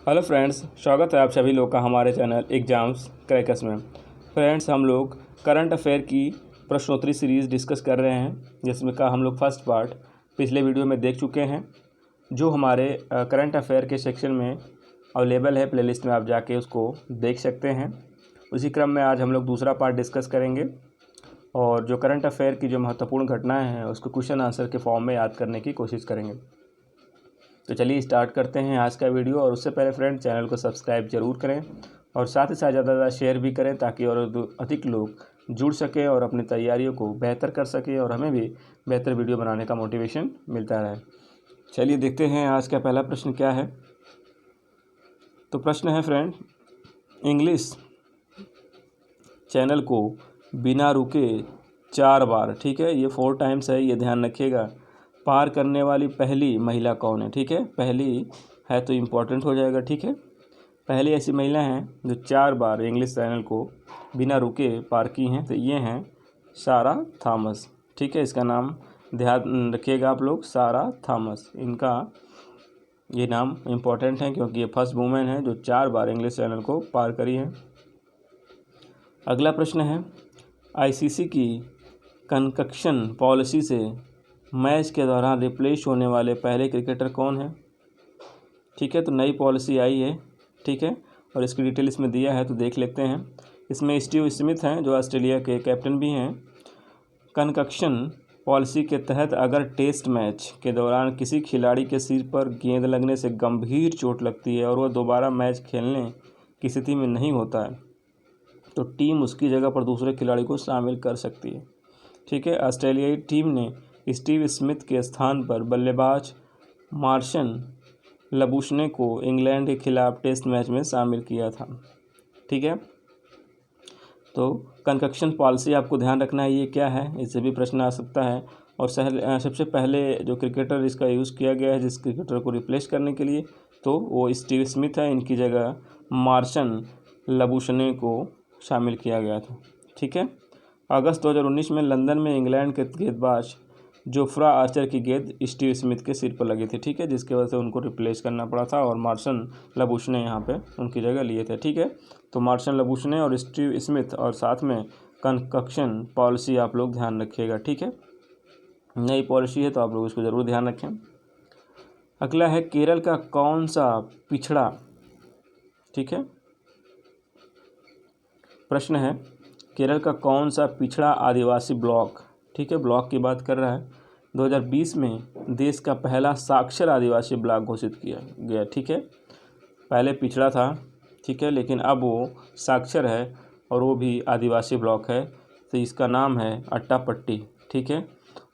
Hello friends, स्वागत है आप सभी लोग का हमारे चैनल एग्जाम्स क्रैकर्स में। फ्रेंड्स, हम लोग करंट अफेयर की प्रश्नोत्तरी सीरीज़ डिस्कस कर रहे हैं, जिसमें का हम लोग फर्स्ट पार्ट पिछले वीडियो में देख चुके हैं, जो हमारे करंट अफेयर के सेक्शन में अवेलेबल है। प्लेलिस्ट में आप जाके उसको देख सकते हैं। उसी क्रम में आज हम लोग दूसरा पार्ट डिस्कस करेंगे और जो करंट अफेयर की जो महत्वपूर्ण घटनाएँ हैं उसको क्वेश्चन आंसर के फॉर्म में याद करने की कोशिश करेंगे। तो चलिए स्टार्ट करते हैं आज का वीडियो। और उससे पहले फ्रेंड, चैनल को सब्सक्राइब जरूर करें और साथ ही साथ ज़्यादा शेयर भी करें, ताकि और अधिक लोग जुड़ सकें और अपनी तैयारियों को बेहतर कर सकें और हमें भी बेहतर वीडियो बनाने का मोटिवेशन मिलता रहे। चलिए देखते हैं आज का पहला प्रश्न क्या है। तो प्रश्न है फ्रेंड, इंग्लिश चैनल को बिना रुके 4 बार, ठीक है, ये 4 टाइम्स है, ये ध्यान रखिएगा, पार करने वाली पहली महिला कौन है। ठीक है, पहली है तो इम्पोर्टेंट हो जाएगा। ठीक है, पहली ऐसी महिला हैं जो 4 बार इंग्लिश चैनल को बिना रुके पार की हैं, तो ये हैं सारा थॉमस। ठीक है, इसका नाम ध्यान रखिएगा आप लोग, सारा थॉमस। इनका ये नाम इम्पोर्टेंट है क्योंकि ये फर्स्ट वुमेन है जो 4 बार इंग्लिश चैनल को पार करी है। अगला प्रश्न है, आईसीसी की कंकक्शन पॉलिसी से मैच के दौरान रिप्लेस होने वाले पहले क्रिकेटर कौन है। ठीक है, तो नई पॉलिसी आई है। ठीक है, और इसकी डिटेल इसमें दिया है, तो देख लेते हैं। इसमें स्टीव स्मिथ हैं जो ऑस्ट्रेलिया के कैप्टन भी हैं। कंकक्शन पॉलिसी के तहत अगर टेस्ट मैच के दौरान किसी खिलाड़ी के सिर पर गेंद लगने से गंभीर चोट लगती है और वह दोबारा मैच खेलने की स्थिति में नहीं होता है, तो टीम उसकी जगह पर दूसरे खिलाड़ी को शामिल कर सकती है। ठीक है, ऑस्ट्रेलियाई टीम ने स्टीव स्मिथ के स्थान पर बल्लेबाज मार्शन लबुशने को इंग्लैंड के खिलाफ टेस्ट मैच में शामिल किया था। ठीक है, तो कंकक्शन पॉलिसी आपको ध्यान रखना है, ये क्या है, इससे भी प्रश्न आ सकता है। और सबसे पहले जो क्रिकेटर इसका यूज़ किया गया है जिस क्रिकेटर को रिप्लेस करने के लिए, तो वो स्टीव स्मिथ है। इनकी जगह मार्शन लबुशने को शामिल किया गया था। ठीक है, अगस्त 2019 में लंदन में इंग्लैंड के गेंदबाज जोफ्रा आर्चर की गेंद स्टीव स्मिथ के सिर पर लगी थी। ठीक है, जिसकी वजह से उनको रिप्लेस करना पड़ा था और मार्शन लबुशने यहाँ पे उनकी जगह लिए थे। ठीक है, तो मार्शन लबुशने और स्टीव स्मिथ और साथ में कंकक्शन पॉलिसी आप लोग ध्यान रखिएगा। ठीक है, नई पॉलिसी है तो आप लोग इसको ज़रूर ध्यान रखें। अगला है, केरल का कौन सा पिछड़ा, ठीक है, प्रश्न है, केरल का कौन सा पिछड़ा आदिवासी ब्लॉक, ठीक है, ब्लॉक की बात कर रहा है, 2020 में देश का पहला साक्षर आदिवासी ब्लॉक घोषित किया गया। ठीक है, पहले पिछड़ा था, ठीक है, लेकिन अब वो साक्षर है और वो भी आदिवासी ब्लॉक है, तो इसका नाम है अट्टापट्टी। ठीक है,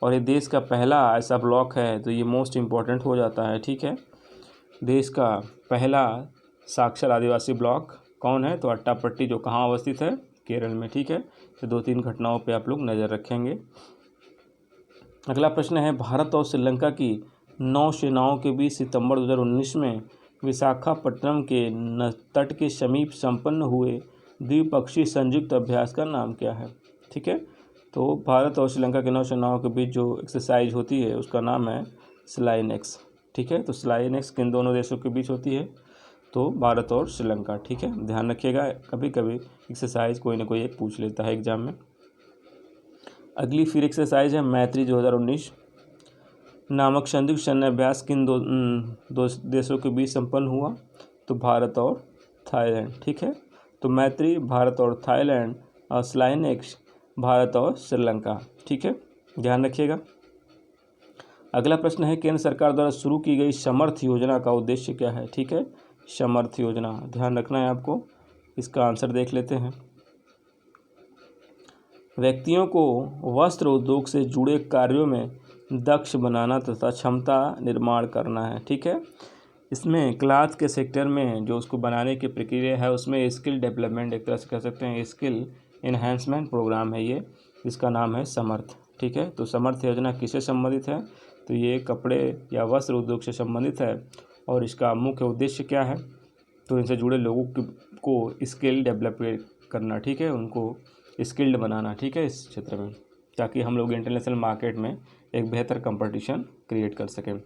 और ये देश का पहला ऐसा ब्लॉक है, तो ये मोस्ट इम्पॉर्टेंट हो जाता है। ठीक है, देश का पहला साक्षर आदिवासी ब्लॉक कौन है, तो अट्टापट्टी, जो कहाँ अवस्थित है, केरल में। ठीक है, तो 2-3 घटनाओं पे आप लोग नज़र रखेंगे। अगला प्रश्न है, भारत और श्रीलंका की नौसेनाओं के बीच सितंबर 2019 में विशाखापट्टनम के तट के समीप संपन्न हुए द्विपक्षीय संयुक्त अभ्यास का नाम क्या है। ठीक है, तो भारत और श्रीलंका के नौसेनाओं के बीच जो एक्सरसाइज होती है उसका नाम है स्लाइनेक्स। ठीक है, तो स्लाइनेक्स किन दोनों देशों के बीच होती है, तो भारत और श्रीलंका। ठीक है, ध्यान रखिएगा, कभी कभी एक्सरसाइज कोई ना कोई एक पूछ लेता है एग्जाम में। अगली फिर एक्सरसाइज है, मैत्री 2019 नामक संयुक्त सैन्य अभ्यास किन दो देशों के बीच संपन्न हुआ, तो भारत और थाईलैंड। ठीक है, तो मैत्री भारत और थाईलैंड और स्लाइनेक्स भारत और श्रीलंका। ठीक है, ध्यान रखिएगा। अगला प्रश्न है, केंद्र सरकार द्वारा शुरू की गई समर्थ योजना का उद्देश्य क्या है। ठीक है, समर्थ योजना ध्यान रखना है आपको, इसका आंसर देख लेते हैं। व्यक्तियों को वस्त्र उद्योग से जुड़े कार्यों में दक्ष बनाना तथा क्षमता निर्माण करना है। ठीक है, इसमें क्लॉथ के सेक्टर में जो उसको बनाने की प्रक्रिया है उसमें स्किल डेवलपमेंट, एक तरह से कह सकते हैं स्किल इन्हेंसमेंट प्रोग्राम है ये, जिसका नाम है समर्थ। ठीक है, तो समर्थ योजना किससे संबंधित है, तो ये कपड़े या वस्त्र उद्योग से संबंधित है और इसका मुख्य उद्देश्य क्या है, तो इनसे जुड़े लोगों को स्किल डेवलप करना। ठीक है, उनको स्किल्ड बनाना। ठीक है, इस क्षेत्र में, ताकि हम लोग इंटरनेशनल मार्केट में एक बेहतर कंपटीशन क्रिएट कर सकें।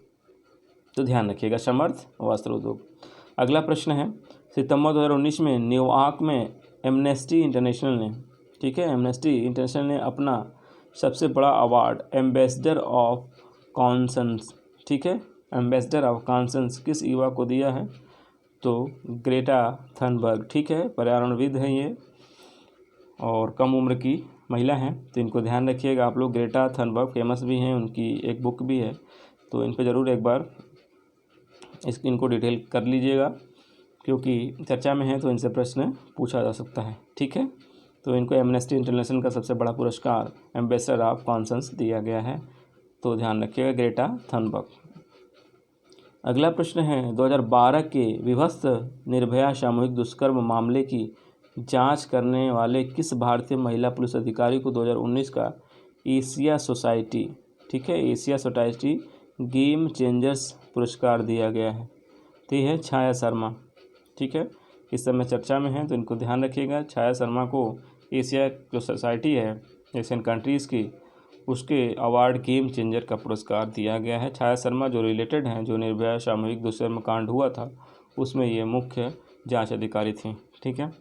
तो ध्यान रखिएगा, समर्थ वस्त्र उद्योग। अगला प्रश्न है, सितंबर 2019 में न्यूयॉर्क में एमनेस्टी इंटरनेशनल ने, ठीक है, एमनेस्टी इंटरनेशनल ने अपना सबसे बड़ा अवार्ड एम्बेसडर ऑफ कॉन्सेंस, ठीक है, एम्बेसडर ऑफ कॉन्सेंस किस युवा को दिया है? तो ग्रेटा थनबर्ग, ठीक है, पर्यावरणविद हैं ये और कम उम्र की महिला हैं, तो इनको ध्यान रखिएगा आप लोग। ग्रेटा थनबर्ग फेमस भी हैं, उनकी एक बुक भी है, तो इन पे ज़रूर एक बार इनको डिटेल कर लीजिएगा, क्योंकि चर्चा में है तो इनसे प्रश्न पूछा जा सकता है, ठीक है। तो इनको एमनेस्टी इंटरनेशनल का सबसे बड़ा पुरस्कार एम्बेसडर ऑफ कॉन्सेंस दिया गया है, तो ध्यान रखिएगा ग्रेटा थनबर्ग। अगला प्रश्न है, 2012 के विभत्स निर्भया सामूहिक दुष्कर्म मामले की जांच करने वाले किस भारतीय महिला पुलिस अधिकारी को 2019 का एशिया सोसाइटी, ठीक है, एशिया सोसाइटी गेम चेंजर्स पुरस्कार दिया गया है? तो ये है छाया शर्मा, ठीक है, इस समय चर्चा में है, तो इनको ध्यान रखिएगा। छाया शर्मा को एशिया जो सोसाइटी है एशियन कंट्रीज़ की, उसके अवार्ड गेम चेंजर का पुरस्कार दिया गया है। छाया शर्मा जो रिलेटेड हैं, जो निर्भया सामूहिक दुष्कर्म कांड हुआ था उसमें ये मुख्य जांच अधिकारी थी, ठीक है।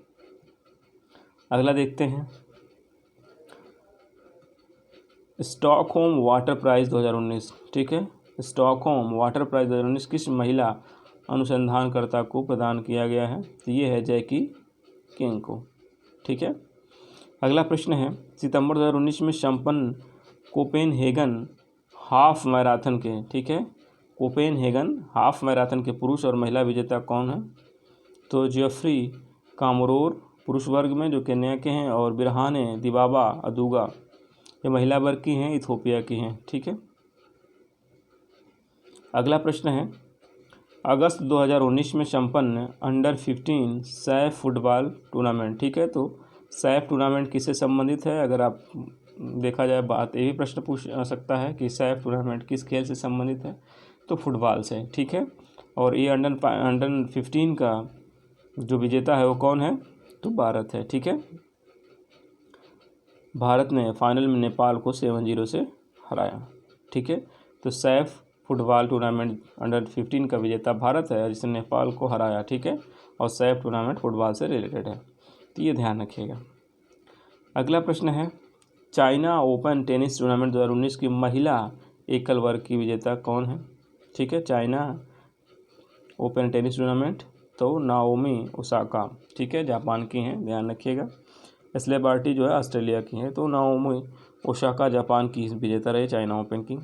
अगला देखते हैं, स्टॉकहोम वाटर प्राइज़ 2019, ठीक है, स्टॉकहोम वाटर प्राइज़ 2019 किस महिला अनुसंधानकर्ता को प्रदान किया गया है? तो ये है जैकी किंग को, ठीक है। अगला प्रश्न है, सितंबर 2019 में संपन्न कोपेनहेगन हाफ मैराथन के, ठीक है, कोपेनहेगन हाफ मैराथन के पुरुष और महिला विजेता कौन है? तो जेफ्री कामरोर पुरुष वर्ग में जो केन्या के हैं, और बिरहाने दिबाबा अदुगा ये महिला वर्ग की हैं, इथोपिया की हैं, ठीक है। अगला प्रश्न है, अगस्त 2019 में संपन्न अंडर 15 सैफ फुटबॉल टूर्नामेंट, ठीक है, तो सैफ टूर्नामेंट किससे संबंधित है? अगर आप देखा जाए बात, ये भी प्रश्न पूछ सकता है कि सैफ टूर्नामेंट किस खेल से संबंधित है? तो फुटबॉल से, ठीक है। और ये अंडर 15 का जो विजेता है वो कौन है? तो भारत है, ठीक है। भारत ने फाइनल में नेपाल को 7-0 से हराया, ठीक है। तो सैफ फुटबॉल टूर्नामेंट अंडर 15 का विजेता भारत है, जिसने नेपाल को हराया, ठीक है। और सैफ टूर्नामेंट फुटबॉल से रिलेटेड है, तो ये ध्यान रखिएगा। अगला प्रश्न है, चाइना ओपन टेनिस टूर्नामेंट 2019 की महिला एकल वर्ग की विजेता कौन है? ठीक है, चाइना ओपन टेनिस टूर्नामेंट, तो नाओमी ओसाका, ठीक है, जापान की हैं, ध्यान रखिएगा। एशले बार्टी जो है ऑस्ट्रेलिया की हैं, तो नाओमी ओसाका जापान की विजेता रहे चाइना ओपन की।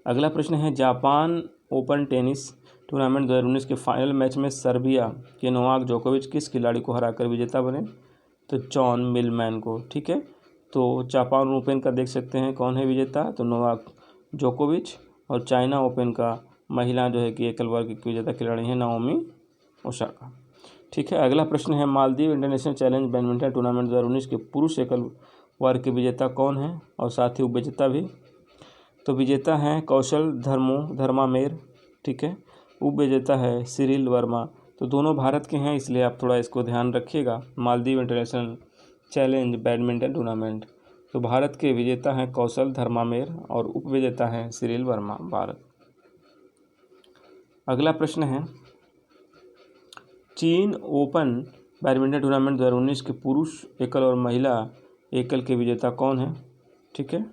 अगला प्रश्न है, जापान ओपन टेनिस टूर्नामेंट 2019 के फाइनल मैच में सर्बिया के नोवाक जोकोविच किस खिलाड़ी को हराकर विजेता बने? तो जॉन मिलमैन को, ठीक है। तो जापान ओपन का देख सकते हैं कौन है विजेता, तो नोवाक जोकोविच। और चाइना ओपन का महिला जो है कि एकल वर्ग की विजेता खिलाड़ी हैं नाओमी ओसाका, ठीक है। अगला प्रश्न है, Maldives international challenge badminton tournament 2019 के पुरुष एकल वर्ग के विजेता कौन है और साथ ही उपविजेता भी? तो विजेता हैं कौशल धर्मामेर, ठीक है। उपविजेता है सिरिल वर्मा, तो दोनों भारत के हैं, इसलिए आप थोड़ा इसको ध्यान रखिएगा। Maldives international challenge badminton tournament, तो भारत के विजेता हैं कौशल धर्मामेर और उपविजेता हैं सिरिल वर्मा, भारत। अगला प्रश्न है, चीन ओपन बैडमिंटन टूर्नामेंट 2019 के पुरुष एकल और महिला एकल के विजेता कौन है? ठीक है,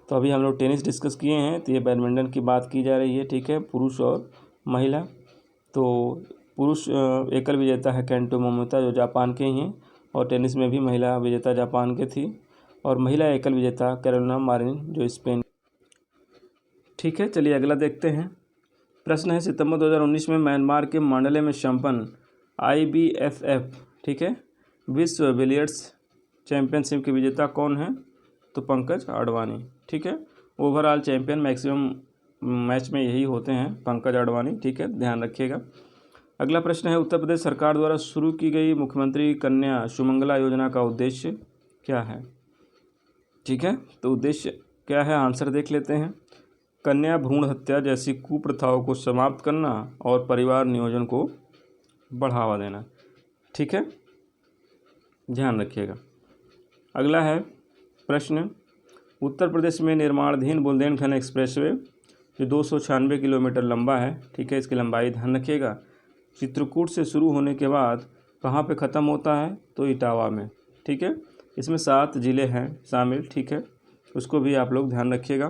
तो अभी हम लोग टेनिस डिस्कस किए हैं, तो ये बैडमिंटन की बात की जा रही है, ठीक है, पुरुष और महिला। तो पुरुष एकल विजेता है केंटो मोमोता, जो जापान के ही हैं, और टेनिस में भी महिला विजेता जापान के थी। और महिला एकल विजेता कैरोलिना मारिन, जो स्पेन, ठीक है। चलिए अगला देखते हैं। प्रश्न है, सितंबर 2019 में म्यांमार के मांडले में संपन्न IBFF, ठीक है, विश्व बिलियर्ड्स चैंपियनशिप के विजेता कौन है? तो पंकज आडवाणी, ठीक है। ओवरऑल चैंपियन मैक्सिमम मैच में यही होते हैं, पंकज आडवाणी, ठीक है, ध्यान रखिएगा। अगला प्रश्न है, उत्तर प्रदेश सरकार द्वारा शुरू की गई मुख्यमंत्री कन्या सुमंगला योजना का उद्देश्य क्या है? ठीक है, तो उद्देश्य क्या है, आंसर देख लेते हैं। कन्या भ्रूण हत्या जैसी कुप्रथाओं को समाप्त करना और परिवार नियोजन को बढ़ावा देना, ठीक है, ध्यान रखिएगा। अगला है प्रश्न, उत्तर प्रदेश में निर्माणाधीन बुंदेलखंड एक्सप्रेसवे जो 296 किलोमीटर लंबा है, ठीक है, इसकी लंबाई ध्यान रखिएगा, चित्रकूट से शुरू होने के बाद कहाँ पे ख़त्म होता है? तो इटावा में, ठीक है। इसमें 7 ज़िले हैं शामिल, ठीक है, उसको भी आप लोग ध्यान रखिएगा।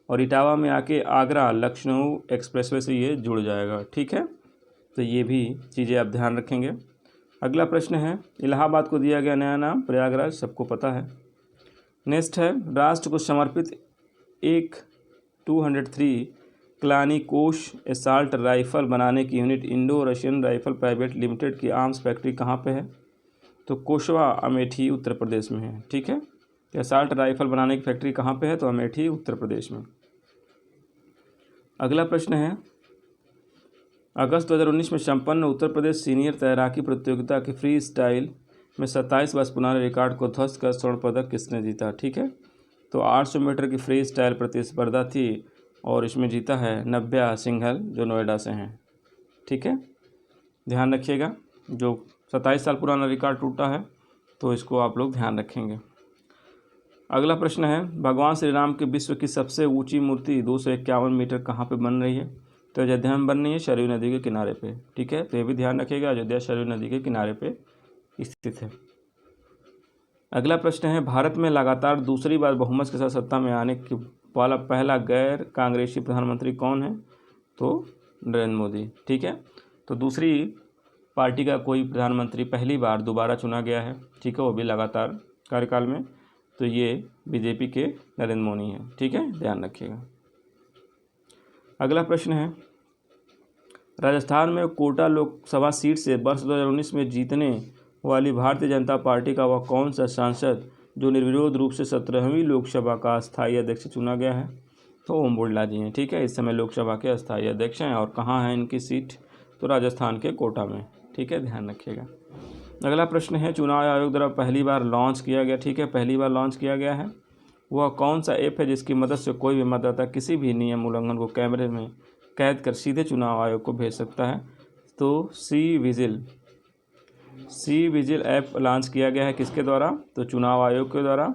और इटावा में आके आगरा लखनऊ एक्सप्रेसवे से ये जुड़ जाएगा, ठीक है। तो ये भी चीज़ें आप ध्यान रखेंगे। अगला प्रश्न है, इलाहाबाद को दिया गया नया नाम प्रयागराज, सबको पता है। नेक्स्ट है, राष्ट्र को समर्पित एक 203 क्लानी कोश एसाल्ट राइफल बनाने की unit Indo Russian rifle private limited की आर्म्स फैक्ट्री कहाँ पे है? तो कोशवा अमेठी उत्तर प्रदेश में है, ठीक है। एसाल्ट राइफल बनाने की फैक्ट्री कहाँ पे है? तो अमेठी उत्तर प्रदेश में। अगला प्रश्न है, अगस्त 2019 में संपन्न उत्तर प्रदेश सीनियर तैराकी प्रतियोगिता के फ्री स्टाइल में 27 वर्ष पुराने रिकॉर्ड को ध्वस्त कर स्वर्ण पदक किसने जीता? ठीक है, तो 800 मीटर की फ्री स्टाइल प्रतिस्पर्धा थी और इसमें जीता है नव्या सिंघल जो नोएडा से हैं, ठीक है। ध्यान रखिएगा, जो 27 साल पुराना रिकॉर्ड टूटा है तो इसको आप लोग ध्यान रखेंगे। अगला प्रश्न है, भगवान श्री राम के विश्व की सबसे ऊंची मूर्ति 251 मीटर कहाँ पे बन रही है? तो अयोध्या में बन रही है, सरयू नदी के किनारे पे, ठीक है। तो ये भी ध्यान रखिएगा, अयोध्या सरयू नदी के किनारे पे स्थित है। अगला प्रश्न है, भारत में लगातार दूसरी बार बहुमत के साथ सत्ता में आने वाला पहला गैर कांग्रेसी प्रधानमंत्री कौन है? तो नरेंद्र मोदी, ठीक है। तो दूसरी पार्टी का कोई प्रधानमंत्री पहली बार दोबारा चुना गया है, ठीक है, वो भी लगातार कार्यकाल में, तो ये बीजेपी के नरेंद्र मोदी हैं, ठीक है, ध्यान रखिएगा। अगला प्रश्न है, राजस्थान में कोटा लोकसभा सीट से वर्ष 2019 में जीतने वाली भारतीय जनता पार्टी का वह कौन सा सांसद जो निर्विरोध रूप से 17वीं लोकसभा का अस्थायी अध्यक्ष चुना गया है? तो ओम बिरला जी हैं, ठीक है, इस समय लोकसभा के अस्थायी अध्यक्ष हैं। और कहाँ है इनकी सीट? तो राजस्थान के कोटा में, ठीक है, ध्यान रखिएगा। अगला प्रश्न है, चुनाव आयोग द्वारा पहली बार लॉन्च किया गया, ठीक है, पहली बार लॉन्च किया गया है, वह कौन सा ऐप है जिसकी मदद से कोई भी मतदाता किसी भी नियम उल्लंघन को कैमरे में कैद कर सीधे चुनाव आयोग को भेज सकता है? तो सी विजिल ऐप लॉन्च किया गया है, किसके द्वारा? तो चुनाव आयोग के द्वारा।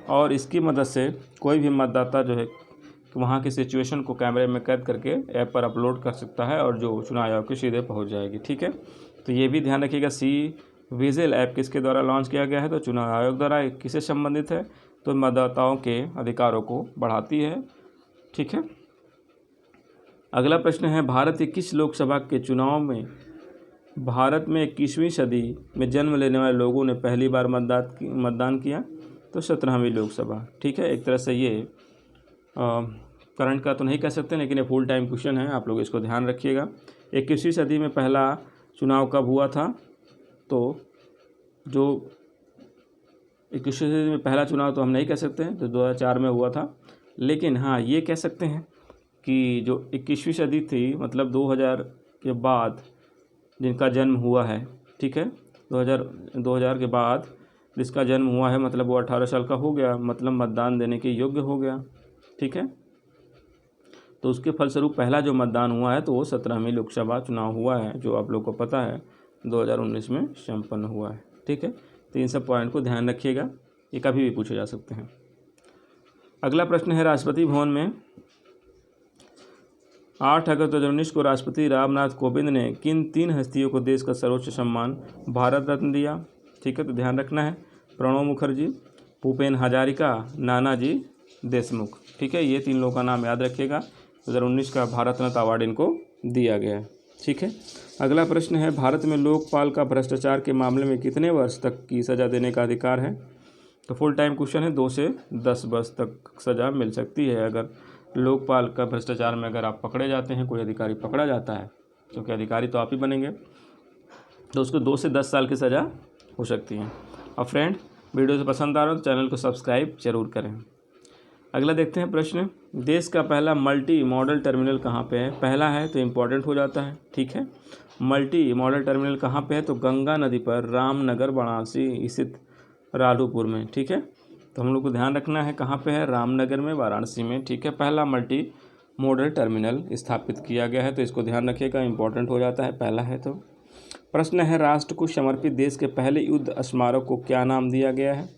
और इसकी मदद से कोई भी मतदाता जो है वहाँ की सिचुएशन को कैमरे में कैद करके ऐप पर अपलोड कर सकता है और जो चुनाव आयोग के सीधे पहुँच जाएगी, ठीक है। तो ये भी ध्यान रखिएगा, सी विजिल ऐप किसके द्वारा लॉन्च किया गया है? तो चुनाव आयोग द्वारा। किससे संबंधित है? तो मतदाताओं के अधिकारों को बढ़ाती है, ठीक है। अगला प्रश्न है, भारत के किस लोकसभा के चुनाव में भारत में 21वीं सदी में जन्म लेने वाले लोगों ने पहली बार मतदान किया? तो 17वीं लोकसभा, ठीक है। एक तरह से ये करंट का तो नहीं कह सकते, लेकिन ये फुल टाइम क्वेश्चन है, आप लोग इसको ध्यान रखिएगा। 21वीं सदी में पहला चुनाव कब हुआ था? तो जो 21वीं सदी में पहला चुनाव तो हम नहीं कह सकते हैं, तो 2004 में हुआ था। लेकिन हाँ, ये कह सकते हैं कि जो 21वीं सदी थी, मतलब 2000 के बाद जिनका जन्म हुआ है, ठीक है, 2000 के बाद जिसका जन्म हुआ है, मतलब वो 18 साल का हो गया, मतलब मतदान देने के योग्य हो गया, ठीक है। तो उसके फलस्वरूप पहला जो मतदान हुआ है तो वो 17वीं लोकसभा चुनाव हुआ है, जो आप लोग को पता है 2019 में संपन्न हुआ है, ठीक है। तो इन सब पॉइंट को ध्यान रखिएगा, ये कभी भी पूछे जा सकते हैं। अगला प्रश्न है, राष्ट्रपति भवन में 8 अगस्त 2019 को राष्ट्रपति रामनाथ कोविंद ने किन 3 हस्तियों को देश का सर्वोच्च सम्मान भारत रत्न दिया? ठीक है, तो ध्यान रखना है, प्रणब मुखर्जी, भूपेन हजारिका, नानाजी देशमुख, ठीक है, ये 3 लोगों का नाम याद रखिएगा। 2019 का भारत रत्न अवार्ड इनको दिया गया है, ठीक है। अगला प्रश्न है, भारत में लोकपाल का भ्रष्टाचार के मामले में कितने वर्ष तक की सज़ा देने का अधिकार है? तो फुल टाइम क्वेश्चन है, 2 से 10 वर्ष तक सज़ा मिल सकती है अगर लोकपाल का भ्रष्टाचार में अगर आप पकड़े जाते हैं, कोई अधिकारी पकड़ा जाता है, क्योंकि अधिकारी तो आप ही बनेंगे, तो उसको 2 से 10 साल की सज़ा हो सकती है। और फ्रेंड, वीडियो से पसंद आ रहा हो तो चैनल को सब्सक्राइब जरूर करें। अगला देखते हैं प्रश्न, देश का पहला मल्टी मॉडल टर्मिनल कहाँ पे है? पहला है तो इम्पोर्टेंट हो जाता है, ठीक है। मल्टी मॉडल टर्मिनल कहाँ पे है? तो गंगा नदी पर रामनगर वाराणसी स्थित राघोपुर में, ठीक है। तो हम लोग को ध्यान रखना है कहाँ पे है, रामनगर में, वाराणसी में, ठीक है। पहला मल्टी मॉडल टर्मिनल स्थापित किया गया है, तो इसको ध्यान रखिएगा, इंपॉर्टेंट हो जाता है, पहला है। तो प्रश्न है, राष्ट्र को समर्पित देश के पहले युद्ध स्मारक को क्या नाम दिया गया है?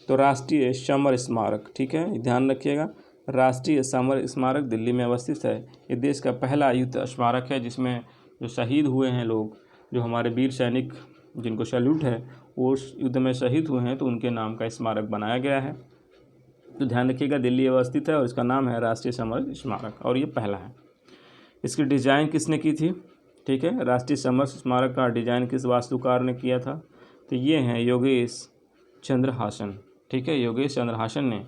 तो राष्ट्रीय समर स्मारक, ठीक है, ध्यान रखिएगा, राष्ट्रीय समर स्मारक दिल्ली में अवस्थित है। ये देश का पहला युद्ध स्मारक है जिसमें जो शहीद हुए हैं लोग, जो हमारे वीर सैनिक जिनको सैल्यूट है, वो उस युद्ध में शहीद हुए हैं, तो उनके नाम का स्मारक बनाया गया है। तो ध्यान रखिएगा, दिल्ली अवस्थित है और इसका नाम है राष्ट्रीय समर स्मारक, और ये पहला है। इसकी डिज़ाइन किसने की थी? ठीक है, राष्ट्रीय समर स्मारक का डिज़ाइन किस वास्तुकार ने किया था? तो ये हैं योगेश चंद्र हासन। ठीक है, योगेश चंद्र हासन ने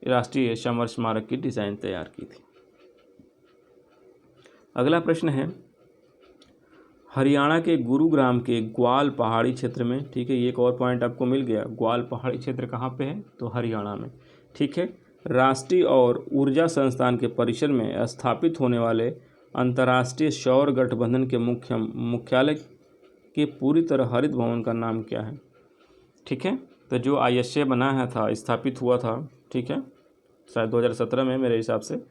राष्ट्रीय समर स्मारक की डिज़ाइन तैयार की थी। अगला प्रश्न है, हरियाणा के गुरुग्राम के ग्वाल पहाड़ी क्षेत्र में, ठीक है, ये एक और पॉइंट आपको मिल गया, ग्वाल पहाड़ी क्षेत्र कहाँ पे है? तो हरियाणा में। ठीक है, राष्ट्रीय और ऊर्जा संस्थान के परिसर में स्थापित होने वाले अंतर्राष्ट्रीय सौर गठबंधन के मुख्यालय के पूरी तरह हरित भवन का नाम क्या है? ठीक है, तो जो ISA बना है था, स्थापित हुआ था, ठीक है, शायद 2017 में मेरे हिसाब से,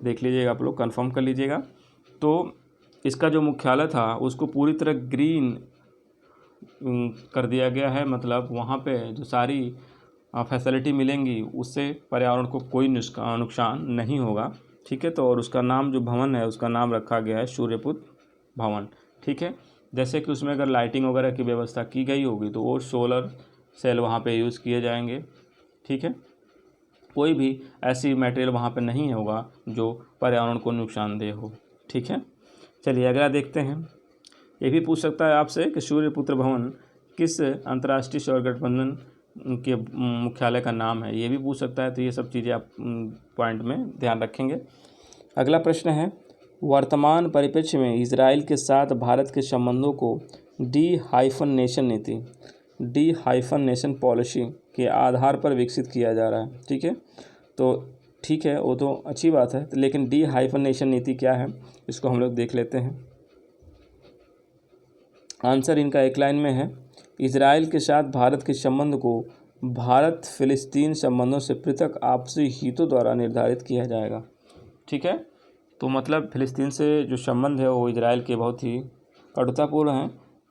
देख लीजिएगा आप लोग, कंफर्म कर लीजिएगा। तो इसका जो मुख्यालय था उसको पूरी तरह ग्रीन कर दिया गया है, मतलब वहाँ पे जो सारी फैसिलिटी मिलेंगी उससे पर्यावरण को कोई नुकसान नहीं होगा। ठीक है, तो और उसका नाम, जो भवन है उसका नाम रखा गया है सूर्यपुत्र भवन। ठीक है, जैसे कि उसमें अगर लाइटिंग वगैरह की व्यवस्था की गई होगी तो वो सोलर सेल वहाँ पे यूज़ किए जाएंगे। ठीक है, कोई भी ऐसी मटेरियल वहाँ पे नहीं होगा जो पर्यावरण को नुकसानदेह हो। ठीक है, चलिए अगला देखते हैं। ये भी पूछ सकता है आपसे कि सूर्यपुत्र भवन किस अंतर्राष्ट्रीय सौर गठबंधन के मुख्यालय का नाम है, ये भी पूछ सकता है। तो ये सब चीज़ें आप पॉइंट में ध्यान रखेंगे। अगला प्रश्न है, वर्तमान परिप्रेक्ष्य में इजराइल के साथ भारत के संबंधों को डी-हाइफनेशन नीति, डी-हाइफनेशन पॉलिसी के आधार पर विकसित किया जा रहा है। ठीक है, तो ठीक है, वो तो अच्छी बात है, लेकिन डी-हाइफनेशन नीति क्या है इसको हम लोग देख लेते हैं। आंसर इनका एक लाइन में है, इजराइल के साथ भारत के संबंध को भारत फिलिस्तीन संबंधों से पृथक आपसी हितों द्वारा निर्धारित किया जाएगा। ठीक है, तो मतलब फिलिस्तीन से जो संबंध है वो इजराइल के बहुत ही कटुतापूर्ण हैं,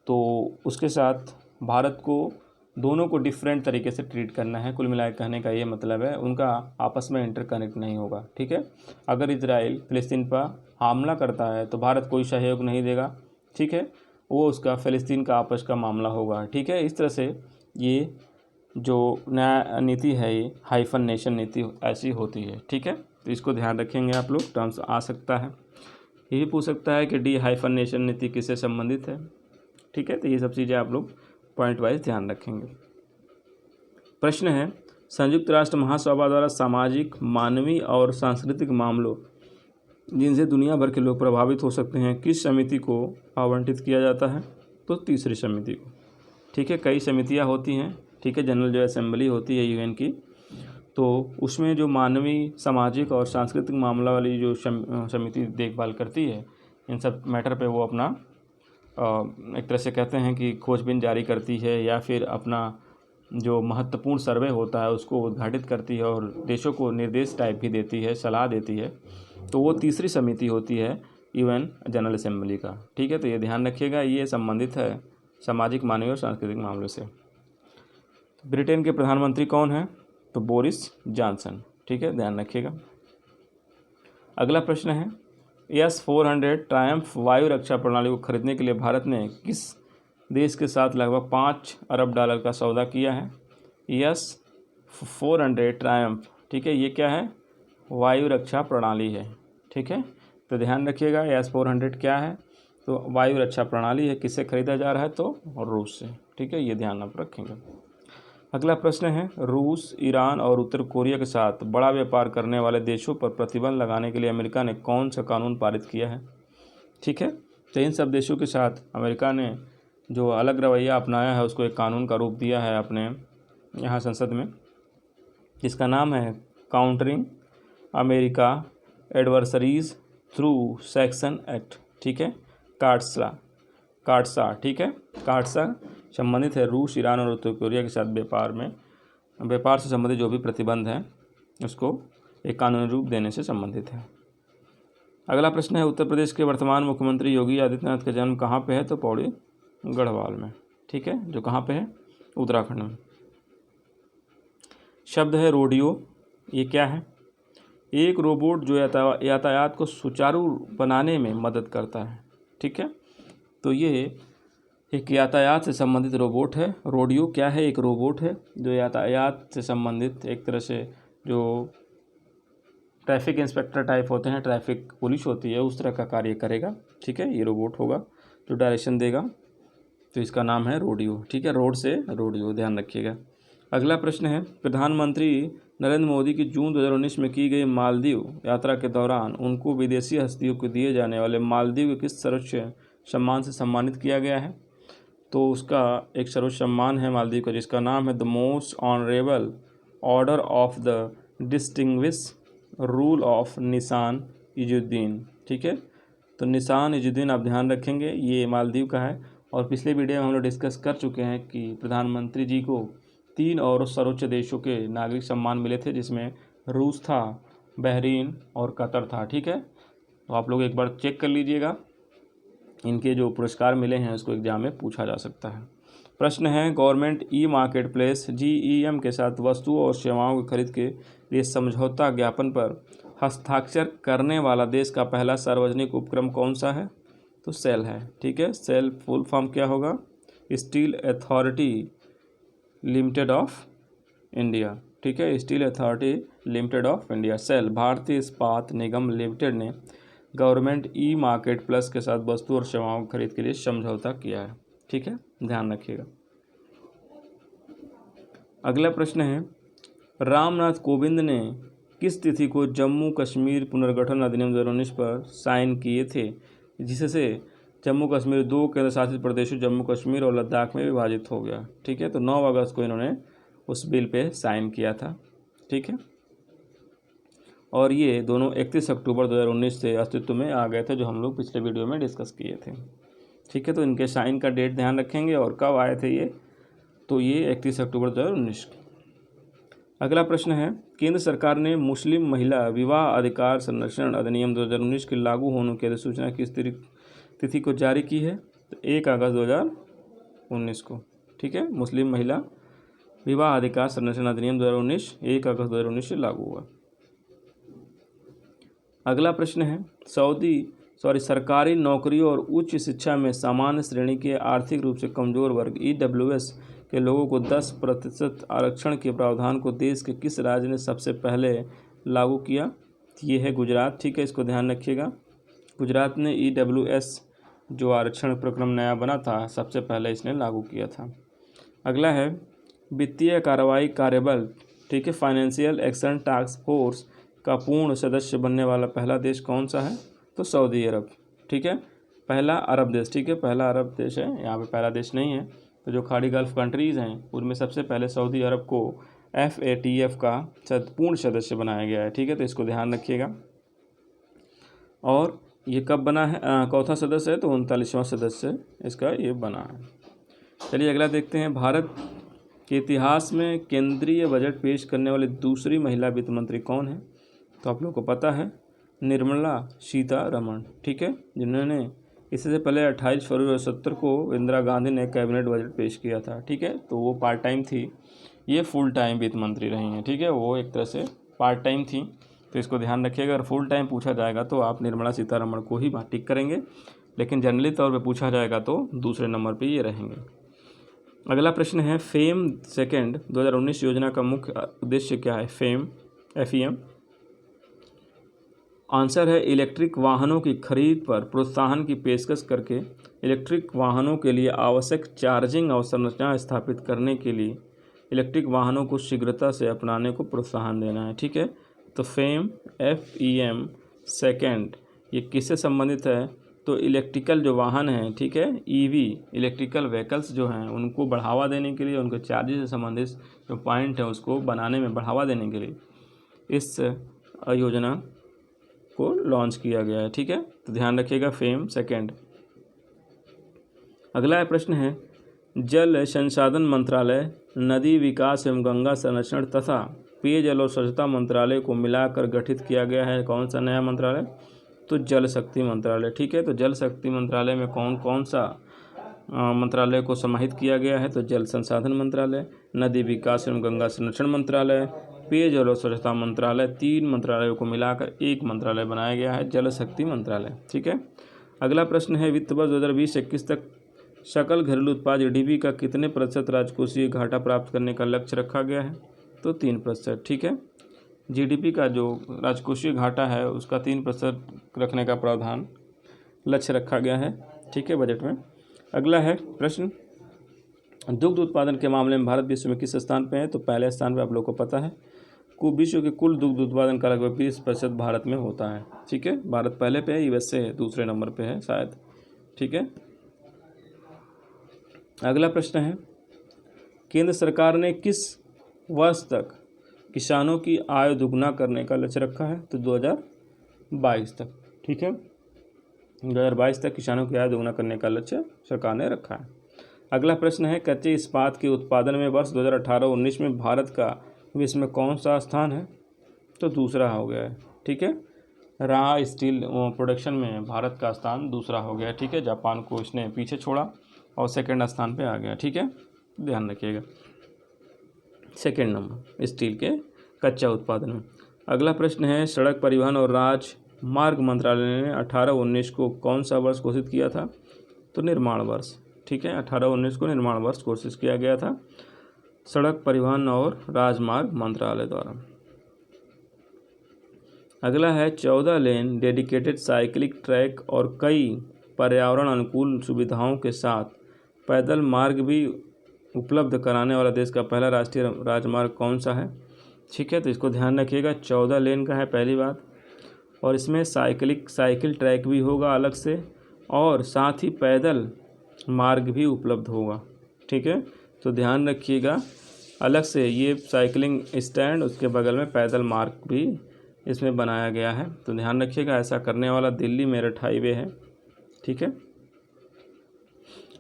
तो उसके साथ भारत को दोनों को डिफरेंट तरीके से ट्रीट करना है। कुल मिलाकर कहने का ये मतलब है, उनका आपस में इंटरकनेक्ट नहीं होगा। ठीक है, अगर इजराइल फिलिस्तीन पर हमला करता है तो भारत कोई सहयोग नहीं देगा। ठीक है, वो उसका फिलिस्तीन का आपस का मामला होगा। ठीक है, इस तरह से ये जो नया नीति है ये हाइफनेशन नीति ऐसी होती है। ठीक है, तो इसको ध्यान रखेंगे आप लोग, टर्म्स आ सकता है। ये भी पूछ सकता है कि डी-हाइफनेशन नीति किससे संबंधित है। ठीक है, तो ये सब चीज़ें आप लोग पॉइंट वाइज ध्यान रखेंगे। प्रश्न है, संयुक्त राष्ट्र महासभा द्वारा सामाजिक, मानवीय और सांस्कृतिक मामलों जिनसे दुनिया भर के लोग प्रभावित हो सकते हैं किस समिति को आवंटित किया जाता है? तो तीसरी समिति को। ठीक है, कई समितियां होती हैं। ठीक है, जनरल जो असेंबली होती है UN की, तो उसमें जो मानवीय, सामाजिक और सांस्कृतिक मामला वाली जो समिति देखभाल करती है इन सब मैटर पे, वो अपना एक तरह से कहते हैं कि खोजबीन जारी करती है, या फिर अपना जो महत्वपूर्ण सर्वे होता है उसको उद्घाटित करती है और देशों को निर्देश टाइप भी देती है, सलाह देती है। तो वो तीसरी समिति होती है UN जनरल असेंबली का। ठीक है, तो ये ध्यान रखिएगा, ये संबंधित है सामाजिक, मानवीय और सांस्कृतिक मामलों से। ब्रिटेन के प्रधानमंत्री कौन हैं? तो बोरिस जॉनसन। ठीक है, ध्यान रखिएगा। अगला प्रश्न है, S-400 ट्रायम्फ वायु रक्षा प्रणाली को खरीदने के लिए भारत ने किस देश के साथ लगभग $5 अरब का सौदा किया है? S-400 ट्रायम्फ, ठीक है, ये क्या है? वायु रक्षा प्रणाली है। ठीक है, तो ध्यान रखिएगा, S-400 क्या है? तो वायु रक्षा प्रणाली है। किससे खरीदा जा रहा है? तो रूस से। ठीक है, ये ध्यान आप रखेंगे। अगला प्रश्न है, रूस, ईरान और उत्तर कोरिया के साथ बड़ा व्यापार करने वाले देशों पर प्रतिबंध लगाने के लिए अमेरिका ने कौन सा कानून पारित किया है? ठीक है, तो इन सब देशों के साथ अमेरिका ने जो अलग रवैया अपनाया है उसको एक कानून का रूप दिया है अपने यहाँ संसद में, जिसका नाम है countering America adversaries through section act. ठीक है, काटसा। ठीक है, काटसा संबंधित है रूस, ईरान और उत्तर कोरिया के साथ व्यापार से संबंधित जो भी प्रतिबंध है उसको एक कानूनी रूप देने से संबंधित है। अगला प्रश्न है, उत्तर प्रदेश के वर्तमान मुख्यमंत्री योगी आदित्यनाथ का जन्म कहाँ पे है? तो पौड़ी गढ़वाल में। ठीक है, जो कहाँ पे है? उत्तराखंड में। शब्द है रोडियो, ये क्या है? एक रोबोट जो यातायात को सुचारू बनाने में मदद करता है। ठीक है, तो ये एक यातायात से संबंधित रोबोट है। रोडियो क्या है? एक रोबोट है जो यातायात से संबंधित, एक तरह से जो ट्रैफिक इंस्पेक्टर टाइप होते हैं, ट्रैफिक पुलिस होती है, उस तरह का कार्य करेगा। ठीक है, ये रोबोट होगा जो डायरेक्शन देगा। तो इसका नाम है रोडियो। ठीक है, रोड से रोडियो, ध्यान रखिएगा। अगला प्रश्न है, प्रधानमंत्री नरेंद्र मोदी की जून 2019 में की गई मालदीव यात्रा के दौरान उनको विदेशी हस्तियों को दिए जाने वाले मालदीव के किस सर्वोच्च सम्मान से सम्मानित किया गया है? तो उसका एक सर्वोच्च सम्मान है मालदीव का, जिसका नाम है the most honourable order of the distinguish rule of निशान इजुद्दीन। ठीक है, तो निशान इजुद्दीन आप ध्यान रखेंगे, ये मालदीव का है। और पिछले वीडियो में हम लोग डिस्कस कर चुके हैं कि प्रधानमंत्री जी को 3 और सर्वोच्च देशों के नागरिक सम्मान मिले थे, जिसमें रूस था, बहरीन और कतर था। ठीक है, तो आप लोग एक बार चेक कर लीजिएगा, इनके जो पुरस्कार मिले हैं उसको एग्जाम में पूछा जा सकता है। प्रश्न है, government e market place GEM के साथ वस्तुओं और सेवाओं की खरीद के लिए समझौता ज्ञापन पर हस्ताक्षर करने वाला देश का पहला सार्वजनिक उपक्रम कौन सा है? तो सेल है। ठीक है, सेल फुल फॉर्म क्या होगा? Steel authority limited of India. ठीक है, steel authority limited of India, SAIL, Bharatiya Ispat Nigam limited ने गवर्नमेंट ई मार्केट प्लस के साथ वस्तु और सेवाओं की खरीद के लिए समझौता किया है। ठीक है, ध्यान रखिएगा। अगला प्रश्न है, रामनाथ कोविंद ने किस तिथि को जम्मू कश्मीर पुनर्गठन अधिनियम 2019 पर साइन किए थे, जिससे जम्मू कश्मीर 2 केंद्र शासित प्रदेशों जम्मू कश्मीर और लद्दाख में विभाजित हो गया? ठीक है, तो 9 अगस्त को इन्होंने उस बिल पे साइन किया था। ठीक है, और ये दोनों 31 अक्टूबर 2019 से अस्तित्व में आ गए थे, जो हम लोग पिछले वीडियो में डिस्कस किए थे। ठीक है, तो इनके साइन का डेट ध्यान रखेंगे और कब आए थे ये, तो ये 31 अक्टूबर 2019। अगला प्रश्न है, केंद्र सरकार ने मुस्लिम महिला विवाह अधिकार संरक्षण अधिनियम 2019 के लागू होने की अधिसूचना किस तिथि को जारी की है? तो 1 अगस्त 2019 को। ठीक है, मुस्लिम महिला विवाह अधिकार संरक्षण अधिनियम 2019 1 अगस्त 2019 से लागू हुआ। अगला प्रश्न है, सरकारी नौकरियों और उच्च शिक्षा में सामान्य श्रेणी के आर्थिक रूप से कमजोर वर्ग EWS के लोगों को 10% आरक्षण के प्रावधान को देश के किस राज्य ने सबसे पहले लागू किया? ये है गुजरात। ठीक है, इसको ध्यान रखिएगा, गुजरात ने EWS जो आरक्षण प्रक्रम नया बना था, सबसे पहले इसने लागू किया था। अगला है, वित्तीय कार्रवाई कार्यबल, ठीक है, फाइनेंशियल एक्शन टास्क फोर्स का पूर्ण सदस्य बनने वाला पहला देश कौन सा है? तो सऊदी अरब। ठीक है, पहला अरब देश। ठीक है, पहला अरब देश है, यहाँ पे पहला देश नहीं है। तो जो खाड़ी गल्फ कंट्रीज़ हैं उनमें सबसे पहले सऊदी अरब को FATF का पूर्ण सदस्य बनाया गया है। ठीक है, तो इसको ध्यान रखिएगा। और ये कब बना है? चौथा सदस्य है, तो 39वां सदस्य इसका ये बना है। चलिए अगला देखते हैं, भारत के इतिहास में केंद्रीय बजट पेश करने वाली दूसरी महिला वित्त मंत्री कौन है? तो आप लोगों को पता है, निर्मला सीतारमण। ठीक है, जिन्होंने इससे पहले 28 फरवरी 1970 को इंदिरा गांधी ने कैबिनेट बजट पेश किया था। ठीक है, तो वो पार्ट टाइम थी, ये फुल टाइम वित्त मंत्री रही हैं। ठीक है, वो एक तरह से पार्ट टाइम थी, तो इसको ध्यान रखिएगा। अगर फुल टाइम पूछा जाएगा तो आप निर्मला सीतारमण को ही टिक करेंगे, लेकिन जनरली तौर पर पूछा जाएगा तो दूसरे नंबर पर ये रहेंगे। अगला प्रश्न है, फेम सेकेंड 2019 योजना का मुख्य उद्देश्य क्या है? FEM आंसर है, इलेक्ट्रिक वाहनों की खरीद पर प्रोत्साहन की पेशकश करके इलेक्ट्रिक वाहनों के लिए आवश्यक चार्जिंग अवसंरचना स्थापित करने के लिए इलेक्ट्रिक वाहनों को शीघ्रता से अपनाने को प्रोत्साहन देना है। ठीक है, तो FEM सेकेंड ये किससे संबंधित है? तो इलेक्ट्रिकल जो वाहन हैं, ठीक है, EV इलेक्ट्रिकल व्हीकल्स जो हैं उनको बढ़ावा देने के लिए, उनके चार्जेस से संबंधित जो पॉइंट है उसको बनाने में बढ़ावा देने के लिए इस योजना को लॉन्च किया गया है। ठीक है, तो ध्यान रखिएगा, FEM सेकेंड। अगला प्रश्न है, जल संसाधन मंत्रालय, नदी विकास एवं गंगा संरक्षण तथा पेयजल और स्वच्छता मंत्रालय को मिलाकर गठित किया गया है कौन सा नया मंत्रालय? तो जल शक्ति मंत्रालय। ठीक है, तो जल शक्ति मंत्रालय में कौन कौन सा मंत्रालय को समाहित किया गया है? तो जल संसाधन मंत्रालय, नदी विकास एवं गंगा संरक्षण मंत्रालय, पेयजल और स्वच्छता मंत्रालय, 3 मंत्रालयों को मिलाकर एक मंत्रालय बनाया गया है, जल शक्ति मंत्रालय। ठीक है, अगला प्रश्न है, वित्त वर्ष 2020-21 तक सकल घरेलू उत्पाद GDP का कितने प्रतिशत राजकोषीय घाटा प्राप्त करने का लक्ष्य रखा गया है? तो 3%। ठीक है, GDP का जो राजकोषीय घाटा है उसका 3% रखने का प्रावधान लक्ष्य रखा गया है। ठीक है, बजट में। अगला है प्रश्न, दुग्ध उत्पादन के मामले में भारत विश्व में किस स्थान पे है? तो पहले स्थान पे आप लोग को पता है। विश्व के कुल दुग्ध उत्पादन का लगभग 20% भारत में होता है। ठीक है, भारत पहले पे है, USA दूसरे नंबर पे है शायद। ठीक है, अगला प्रश्न है, केंद्र सरकार ने किस वर्ष तक किसानों की आय दुगना करने का लक्ष्य रखा है? तो 2022 तक। ठीक है, 2022 तक किसानों की आय दुगना करने का लक्ष्य सरकार ने रखा है। अगला प्रश्न है, कच्चे इस्पात के उत्पादन में वर्ष 2018-19 में भारत का विश्व में कौन सा स्थान है? तो दूसरा हो गया है। ठीक है, रॉ स्टील प्रोडक्शन में भारत का स्थान दूसरा हो गया है। ठीक है, जापान को इसने पीछे छोड़ा और सेकंड स्थान पे आ गया। ठीक है, ध्यान रखिएगा, सेकंड नंबर स्टील के कच्चा उत्पादन में। अगला प्रश्न है, सड़क परिवहन और राजमार्ग मंत्रालय ने 18-19 को कौन सा वर्ष घोषित किया था? तो निर्माण वर्ष। ठीक है, 18-19 को निर्माण वर्ष घोषित किया गया था सड़क परिवहन और राजमार्ग मंत्रालय द्वारा। अगला है, 14 लेन डेडिकेटेड साइक्लिक ट्रैक और कई पर्यावरण अनुकूल सुविधाओं के साथ पैदल मार्ग भी उपलब्ध कराने वाला देश का पहला राष्ट्रीय राजमार्ग कौन सा है? ठीक है, तो इसको ध्यान रखिएगा, 14 लेन का है पहली बात, और इसमें साइकिल ट्रैक भी होगा अलग से, और साथ ही पैदल मार्ग भी उपलब्ध होगा। ठीक है, तो ध्यान रखिएगा, अलग से ये साइकिलिंग स्टैंड, उसके बगल में पैदल मार्ग भी इसमें बनाया गया है। तो ध्यान रखिएगा, ऐसा करने वाला दिल्ली मेरठ हाईवे है। ठीक है,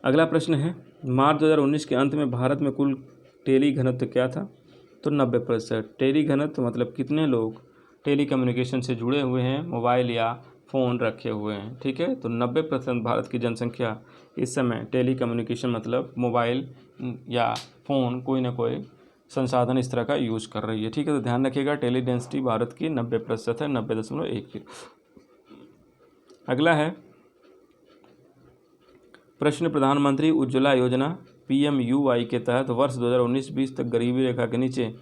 अगला प्रश्न है, मार्च 2019 के अंत में भारत में कुल टेली घनत्व क्या था? तो 90%। टेली घनत्व मतलब कितने लोग टेली कम्युनिकेशन से जुड़े हुए हैं, मोबाइल या फ़ोन रखे हुए हैं। ठीक है, तो 90% भारत की जनसंख्या इस समय टेली कम्युनिकेशन मतलब मोबाइल या फ़ोन, कोई ना कोई संसाधन इस तरह का यूज कर रही है। ठीक है, तो ध्यान रखिएगा, टेली डेंसिटी भारत की 90% है, 90.1। अगला है प्रश्न, प्रधानमंत्री उज्ज्वला योजना PMUY के तहत वर्ष 2019-20 तक गरीबी रेखा के नीचे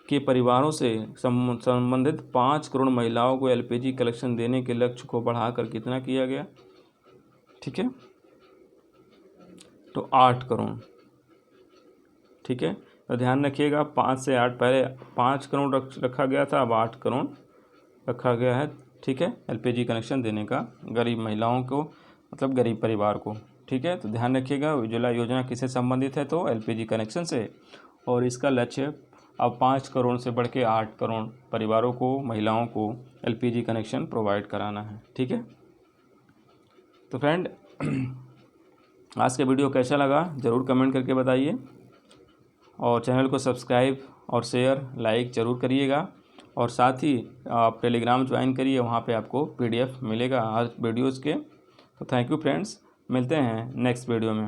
के परिवारों से संबंधित 5 करोड़ महिलाओं को LPG कनेक्शन देने के लक्ष्य को बढ़ाकर कितना किया गया? ठीक है, तो 8 करोड़। ठीक है, तो ध्यान रखिएगा, 5 से 8, पहले 5 करोड़ रखा गया था, अब 8 करोड़ रखा गया है। ठीक है, LPG कनेक्शन देने का गरीब महिलाओं को, मतलब गरीब परिवार को। ठीक है, तो ध्यान रखिएगा, उज्ज्वला योजना किससे संबंधित है? तो LPG कनेक्शन से, और इसका लक्ष्य अब 5 करोड़ से बढ़ के 8 करोड़ परिवारों को, महिलाओं को LPG कनेक्शन प्रोवाइड कराना है। ठीक है, तो फ्रेंड आज का वीडियो कैसा लगा ज़रूर कमेंट करके बताइए, और चैनल को सब्सक्राइब और शेयर लाइक ज़रूर करिएगा, और साथ ही आप टेलीग्राम ज्वाइन करिए, वहाँ पे आपको PDF मिलेगा हर वीडियोज़ के। तो थैंक यू फ्रेंड्स, मिलते हैं नेक्स्ट वीडियो में।